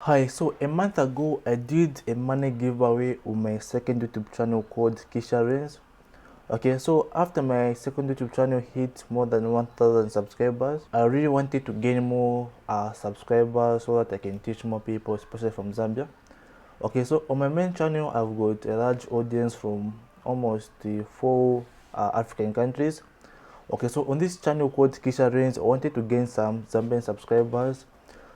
Hi, so a month ago I did a money giveaway on my second YouTube channel called Kisha Reigns. Okay, so after my second YouTube channel hit more than 1,000 subscribers, I really wanted to gain more subscribers so that I can teach more people, especially from Zambia. Okay, so on my main channel I've got a large audience from almost the 4 African countries. Okay, so on this channel called Kisha Reigns, I wanted to gain some Zambian subscribers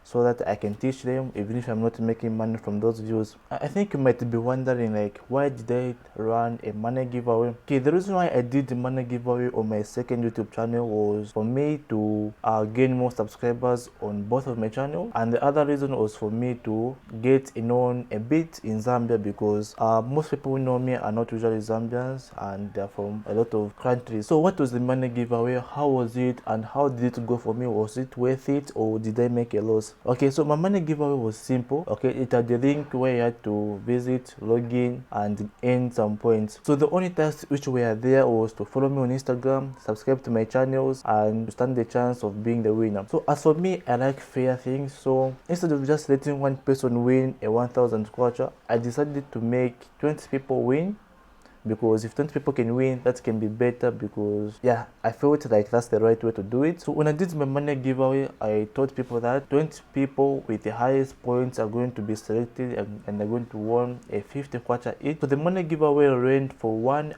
so that I can teach them even if I'm not making money from those views. I think you might be wondering, like, why did I run a money giveaway? Okay, the reason why I did the money giveaway on my second YouTube channel was for me to gain more subscribers on both of my channels, and the other reason was for me to get known a bit in Zambia, because most people who know me are not usually Zambians and they're from a lot of countries. So what was the money giveaway? How was it and how did it go for me? Was it worth it or did I make a loss? Okay, so my money giveaway was simple. Okay, it had the link where you had to visit, log in, and earn some points. So the only tasks which were there was to follow me on Instagram, subscribe to my channels, and stand the chance of being the winner. So as for me, I like fair things. So instead of just letting one person win a 1,000 kwacha, I decided to make 20 people win, because if 20 people can win, that can be better, because yeah, I felt like that's the right way to do it. So when I did my money giveaway, I told people that 20 people with the highest points are going to be selected and they're going to win a 50 kwacha each. So the money giveaway ran for 1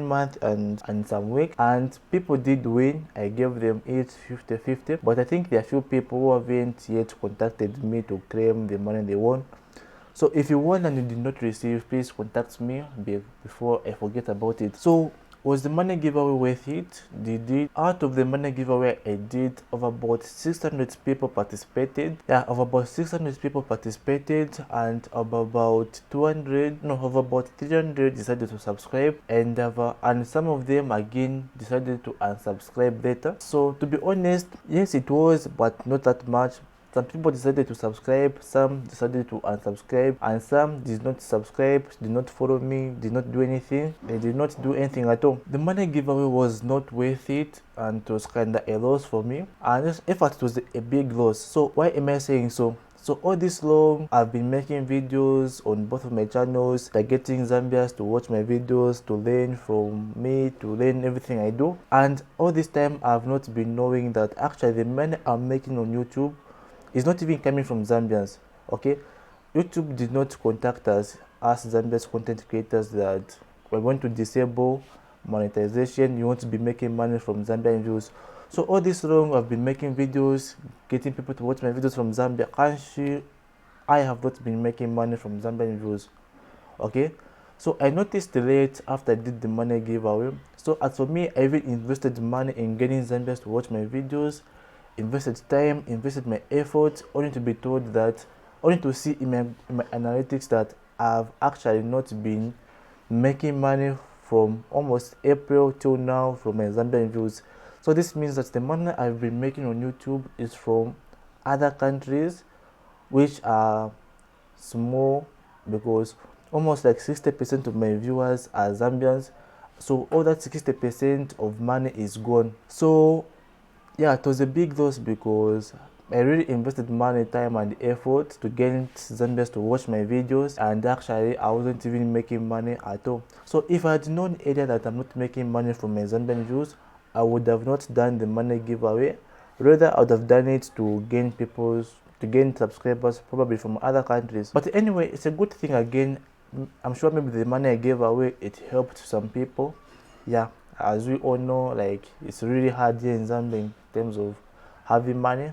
month and some weeks, and people did win. I gave them each 50-50, but I think there are few people who haven't yet contacted me to claim the money they won. So if you won and you did not receive, please contact me before I forget about it. So was the money giveaway worth it? Out of the money giveaway I did, over about 600 people participated. Yeah, over about 600 people participated, and over about 300 decided to subscribe, and some of them again decided to unsubscribe later. So to be honest, yes, it was, but not that much. Some people decided to subscribe, some decided to unsubscribe, and some did not subscribe, did not follow me, did not do anything. They did not do anything at all. The money giveaway was not worth it, and it was kinda a loss for me. And in fact, it was a big loss. So why am I saying so? So all this long, I've been making videos on both of my channels, like getting Zambians to watch my videos, to learn from me, to learn everything I do. And all this time, I've not been knowing that actually the money I'm making on YouTube is not even coming from Zambians. Okay, YouTube did not contact us as Zambia's content creators that we're going to disable monetization. You want to be making money from Zambian views. So all this long, I've been making videos, getting people to watch my videos from Zambia. I have not been making money from Zambian views. Okay, so I noticed late after I did the money giveaway. So as for me, I even invested money in getting Zambians to watch my videos, invested time, invested my effort, only to be told that, only to see in my analytics that I've actually not been making money from almost April till now from my Zambian views. So this means that the money I've been making on YouTube is from other countries, which are small, because almost like 60% of my viewers are Zambians. So all that 60% of money is gone. So yeah, it was a big loss, because I really invested money, time, and effort to get Zambians to watch my videos, and actually I wasn't even making money at all. So if I had known earlier that I'm not making money from my Zambian views, I would have not done the money giveaway. Rather, I would have done it to gain subscribers, probably from other countries. But anyway, it's a good thing. Again, I'm sure maybe the money I gave away, it helped some people. Yeah, as we all know, like, it's really hard here in Zambia in terms of having money,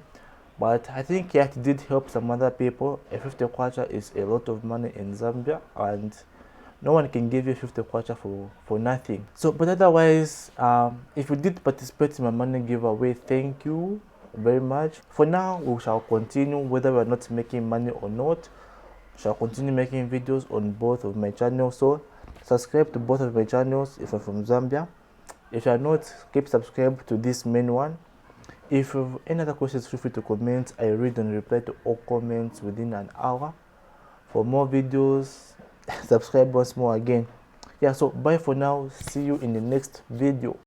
but I think yeah, it did help some other people. A 50 kwacha is a lot of money in Zambia, and no one can give you 50 kwacha for nothing. So but otherwise, if you did participate in my money giveaway, thank you very much. For now, we shall continue whether we're not making money or not. Shall continue making videos on both of my channels. So subscribe to both of my channels if you're from Zambia. If you're not, keep subscribed to this main one. If you have any other questions, feel free to comment. I read and reply to all comments within an hour. For more videos, subscribe once more again. Yeah, so bye for now. See you in the next video.